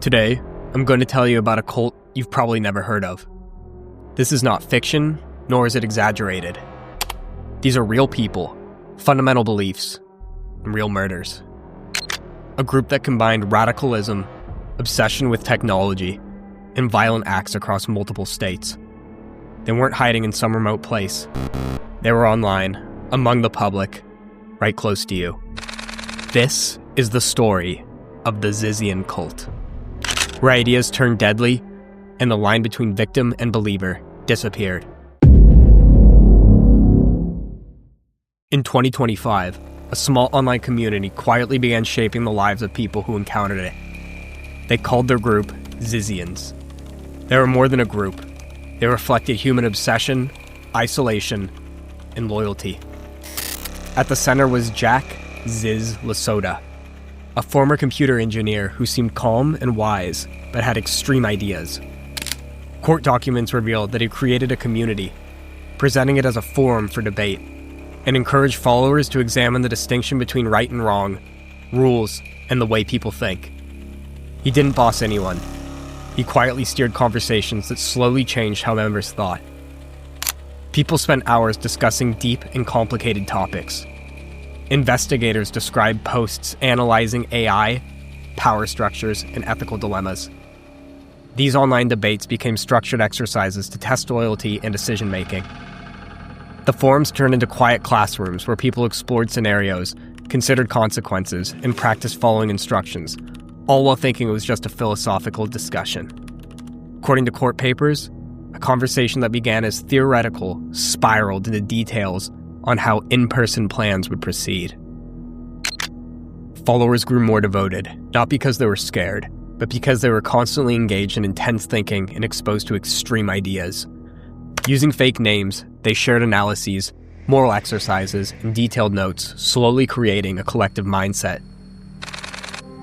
Today, I'm going to tell you about a cult you've probably never heard of. This is not fiction, nor is it exaggerated. These are real people, fundamental beliefs, and real murders. A group that combined radicalism, obsession with technology, and violent acts across multiple states. They weren't hiding in some remote place. They were online, among the public, right close to you. This is the story of the Zizian cult, where ideas turned deadly and the line between victim and believer disappeared. In 2025, a small online community quietly began shaping the lives of people who encountered it. They called their group Zizians. They were more than a group. They reflected human obsession, isolation, and loyalty. At the center was Jack LaSota, a former computer engineer who seemed calm and wise, but had extreme ideas. Court documents revealed that he created a community, presenting it as a forum for debate, and encouraged followers to examine the distinction between right and wrong, rules, and the way people think. He didn't boss anyone. He quietly steered conversations that slowly changed how members thought. People spent hours discussing deep and complicated topics. Investigators described posts analyzing AI, power structures, and ethical dilemmas. These online debates became structured exercises to test loyalty and decision-making. The forums turned into quiet classrooms where people explored scenarios, considered consequences, and practiced following instructions, all while thinking it was just a philosophical discussion. According to court papers, a conversation that began as theoretical spiraled into details on how in-person plans would proceed. Followers grew more devoted, not because they were scared, but because they were constantly engaged in intense thinking and exposed to extreme ideas. Using fake names, they shared analyses, moral exercises, and detailed notes, slowly creating a collective mindset.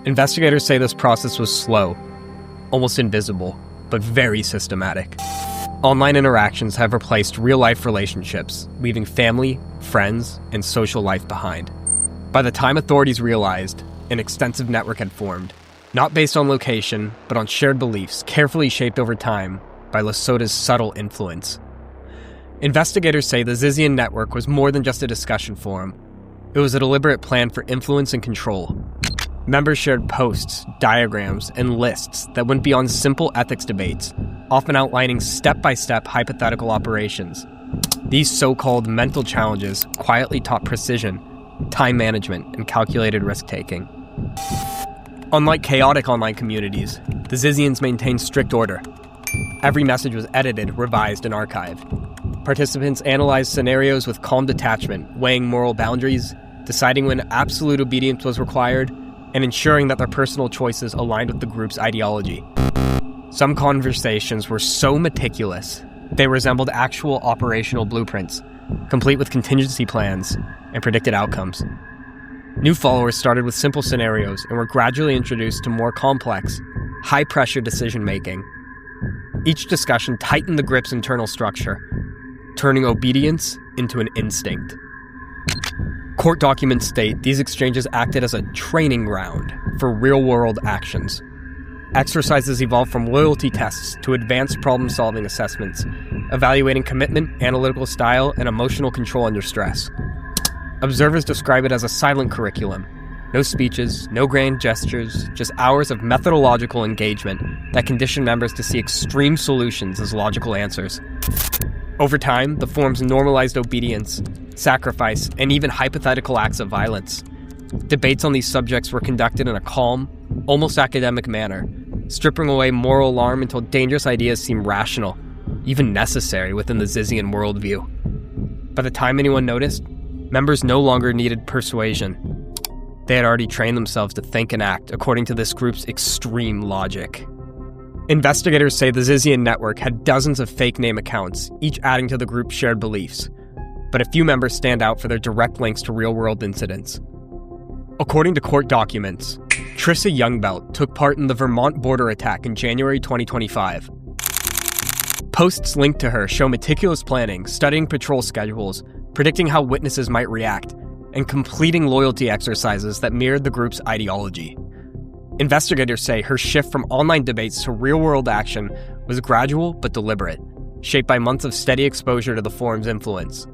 Investigators say this process was slow, almost invisible, but very systematic. Online interactions have replaced real-life relationships, leaving family, friends, and social life behind. By the time authorities realized, an extensive network had formed, not based on location, but on shared beliefs carefully shaped over time by LaSota's subtle influence. Investigators say the Zizian network was more than just a discussion forum. It was a deliberate plan for influence and control. Members shared posts, diagrams, and lists that went beyond simple ethics debates, often outlining step-by-step hypothetical operations. These so-called mental challenges quietly taught precision, time management, and calculated risk-taking. Unlike chaotic online communities, the Zizians maintained strict order. Every message was edited, revised, and archived. Participants analyzed scenarios with calm detachment, weighing moral boundaries, deciding when absolute obedience was required, and ensuring that their personal choices aligned with the group's ideology. Some conversations were so meticulous, they resembled actual operational blueprints, complete with contingency plans and predicted outcomes. New followers started with simple scenarios and were gradually introduced to more complex, high-pressure decision-making. Each discussion tightened the group's internal structure, turning obedience into an instinct. Court documents state these exchanges acted as a training ground for real-world actions. Exercises evolved from loyalty tests to advanced problem-solving assessments, evaluating commitment, analytical style, and emotional control under stress. Observers describe it as a silent curriculum. No speeches, no grand gestures, just hours of methodological engagement that condition members to see extreme solutions as logical answers. Over time, the forums normalized obedience, sacrifice, and even hypothetical acts of violence. Debates on these subjects were conducted in a calm, almost academic manner, stripping away moral alarm until dangerous ideas seemed rational, even necessary within the Zizian worldview. By the time anyone noticed, members no longer needed persuasion. They had already trained themselves to think and act according to this group's extreme logic. Investigators say the Zizian network had dozens of fake name accounts, each adding to the group's shared beliefs. But a few members stand out for their direct links to real-world incidents. According to court documents, Trissa Youngbelt took part in the Vermont border attack in January 2025. Posts linked to her show meticulous planning, studying patrol schedules, predicting how witnesses might react, and completing loyalty exercises that mirrored the group's ideology. Investigators say her shift from online debates to real-world action was gradual but deliberate, shaped by months of steady exposure to the forum's influence.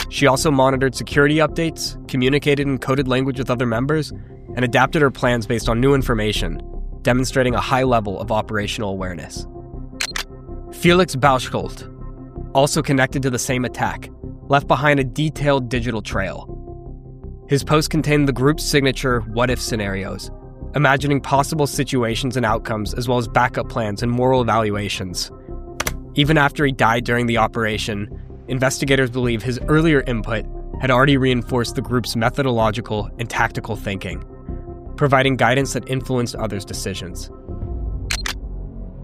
She also monitored security updates, communicated in coded language with other members, and adapted her plans based on new information, demonstrating a high level of operational awareness. Felix Bauschholt, also connected to the same attack, left behind a detailed digital trail. His post contained the group's signature what-if scenarios, imagining possible situations and outcomes as well as backup plans and moral evaluations. Even after he died during the operation, investigators believe his earlier input had already reinforced the group's methodological and tactical thinking, providing guidance that influenced others' decisions.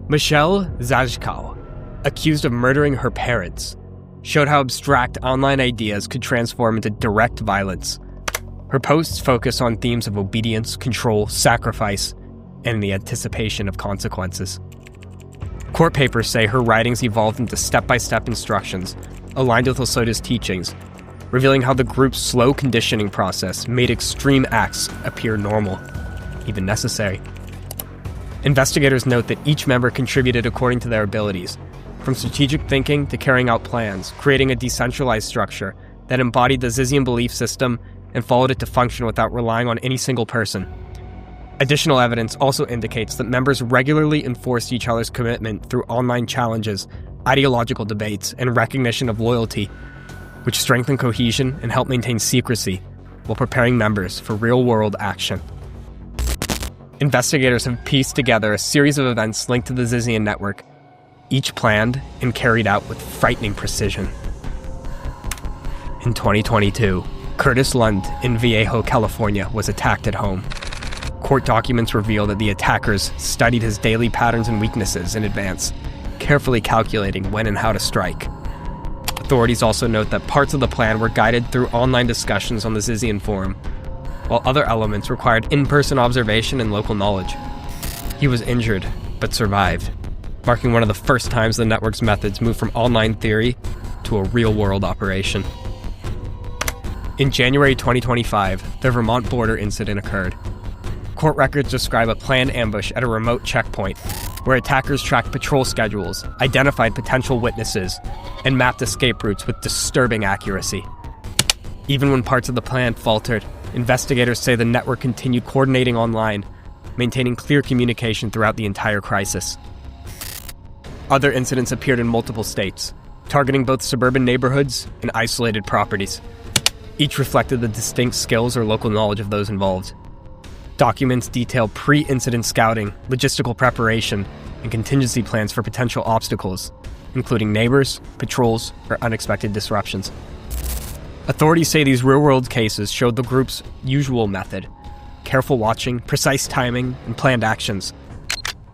Michelle Zajkow, accused of murdering her parents, showed how abstract online ideas could transform into direct violence. Her posts focus on themes of obedience, control, sacrifice, and the anticipation of consequences. Court papers say her writings evolved into step-by-step instructions aligned with LaSota's teachings, revealing how the group's slow conditioning process made extreme acts appear normal, even necessary. Investigators note that each member contributed according to their abilities, from strategic thinking to carrying out plans, creating a decentralized structure that embodied the Zizian belief system and followed it to function without relying on any single person. Additional evidence also indicates that members regularly enforced each other's commitment through online challenges, ideological debates, and recognition of loyalty, which strengthened cohesion and helped maintain secrecy while preparing members for real-world action. Investigators have pieced together a series of events linked to the Zizian network, each planned and carried out with frightening precision. In 2022, Curtis Lund in Vallejo, California, was attacked at home. Court documents reveal that the attackers studied his daily patterns and weaknesses in advance, carefully calculating when and how to strike. Authorities also note that parts of the plan were guided through online discussions on the Zizian forum, while other elements required in-person observation and local knowledge. He was injured, but survived, marking one of the first times the network's methods moved from online theory to a real-world operation. In January 2025, the Vermont border incident occurred. Court records describe a planned ambush at a remote checkpoint, where attackers tracked patrol schedules, identified potential witnesses, and mapped escape routes with disturbing accuracy. Even when parts of the plan faltered, investigators say the network continued coordinating online, maintaining clear communication throughout the entire crisis. Other incidents appeared in multiple states, targeting both suburban neighborhoods and isolated properties. Each reflected the distinct skills or local knowledge of those involved. Documents detail pre-incident scouting, logistical preparation, and contingency plans for potential obstacles, including neighbors, patrols, or unexpected disruptions. Authorities say these real-world cases showed the group's usual method: careful watching, precise timing, and planned actions.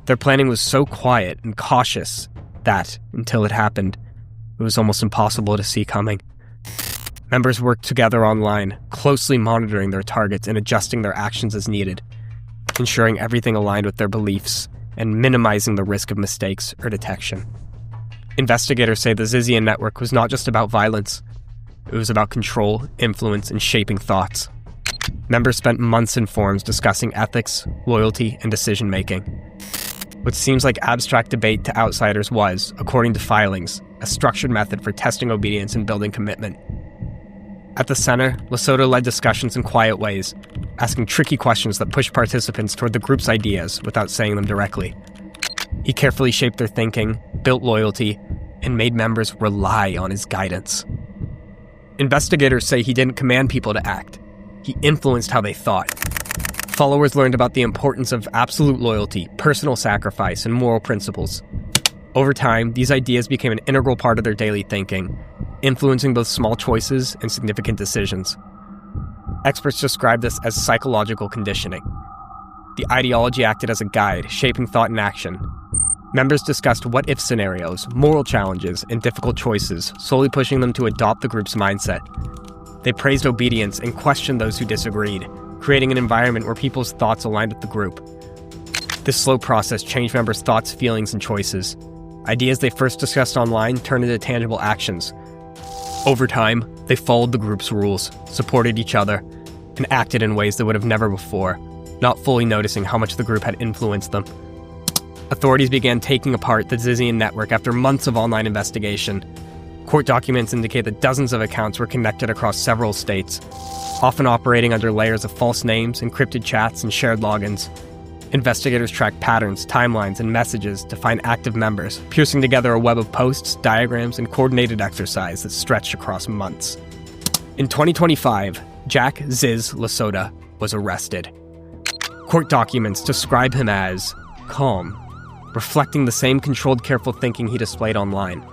Their planning was so quiet and cautious that, until it happened, it was almost impossible to see coming. Members worked together online, closely monitoring their targets and adjusting their actions as needed, ensuring everything aligned with their beliefs and minimizing the risk of mistakes or detection. Investigators say the Zizian network was not just about violence. It was about control, influence, and shaping thoughts. Members spent months in forums discussing ethics, loyalty, and decision-making. What seems like abstract debate to outsiders was, according to filings, a structured method for testing obedience and building commitment. At the center, LaSota led discussions in quiet ways, asking tricky questions that pushed participants toward the group's ideas without saying them directly. He carefully shaped their thinking, built loyalty, and made members rely on his guidance. Investigators say he didn't command people to act. He influenced how they thought. Followers learned about the importance of absolute loyalty, personal sacrifice, and moral principles. Over time, these ideas became an integral part of their daily thinking, influencing both small choices and significant decisions. Experts describe this as psychological conditioning. The ideology acted as a guide, shaping thought and action. Members discussed what-if scenarios, moral challenges, and difficult choices, slowly pushing them to adopt the group's mindset. They praised obedience and questioned those who disagreed, creating an environment where people's thoughts aligned with the group. This slow process changed members' thoughts, feelings, and choices. Ideas they first discussed online turned into tangible actions. Over time, they followed the group's rules, supported each other, and acted in ways that would have never before, not fully noticing how much the group had influenced them. Authorities began taking apart the Zizian network after months of online investigation. Court documents indicate that dozens of accounts were connected across several states, often operating under layers of false names, encrypted chats, and shared logins. Investigators tracked patterns, timelines, and messages to find active members, piercing together a web of posts, diagrams, and coordinated exercise that stretched across months. In 2025, Jack Ziz LaSota was arrested. Court documents describe him as calm, reflecting the same controlled, careful thinking he displayed online.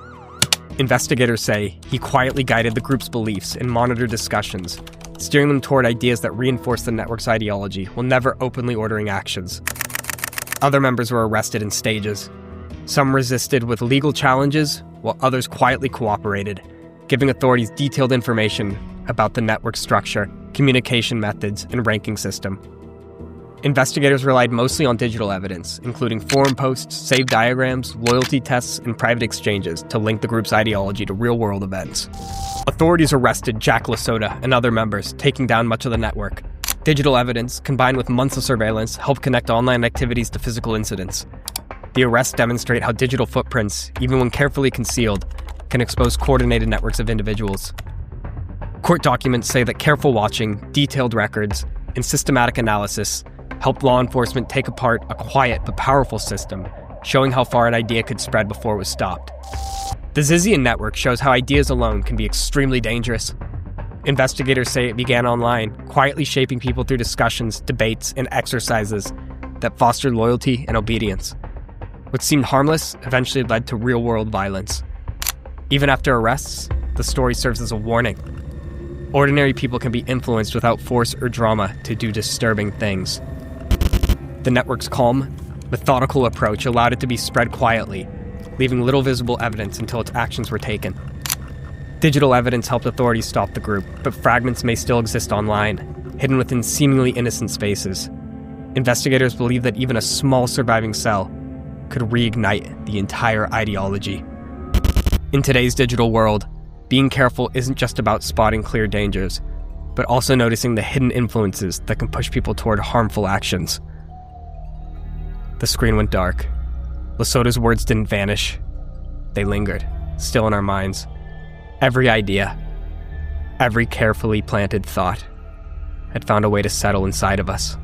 Investigators say he quietly guided the group's beliefs and monitored discussions, steering them toward ideas that reinforce the network's ideology while never openly ordering actions. Other members were arrested in stages. Some resisted with legal challenges, while others quietly cooperated, giving authorities detailed information about the network structure, communication methods, and ranking system. Investigators relied mostly on digital evidence, including forum posts, saved diagrams, loyalty tests, and private exchanges to link the group's ideology to real-world events. Authorities arrested Jack LaSota and other members, taking down much of the network. Digital evidence, combined with months of surveillance, helped connect online activities to physical incidents. The arrests demonstrate how digital footprints, even when carefully concealed, can expose coordinated networks of individuals. Court documents say that careful watching, detailed records, and systematic analysis helped law enforcement take apart a quiet but powerful system, showing how far an idea could spread before it was stopped. The Zizian network shows how ideas alone can be extremely dangerous. Investigators say it began online, quietly shaping people through discussions, debates, and exercises that fostered loyalty and obedience. What seemed harmless eventually led to real-world violence. Even after arrests, the story serves as a warning. Ordinary people can be influenced without force or drama to do disturbing things. The network's calm, methodical approach allowed it to be spread quietly, leaving little visible evidence until its actions were taken. Digital evidence helped authorities stop the group, but fragments may still exist online, hidden within seemingly innocent spaces. Investigators believe that even a small surviving cell could reignite the entire ideology. In today's digital world, being careful isn't just about spotting clear dangers, but also noticing the hidden influences that can push people toward harmful actions. The screen went dark. LaSota's words didn't vanish. They lingered, still in our minds. Every idea, every carefully planted thought had found a way to settle inside of us.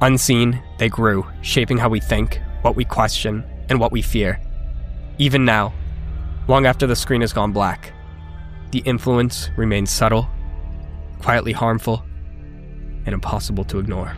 Unseen, they grew, shaping how we think, what we question, and what we fear. Even now, long after the screen has gone black, the influence remains subtle, quietly harmful, and impossible to ignore.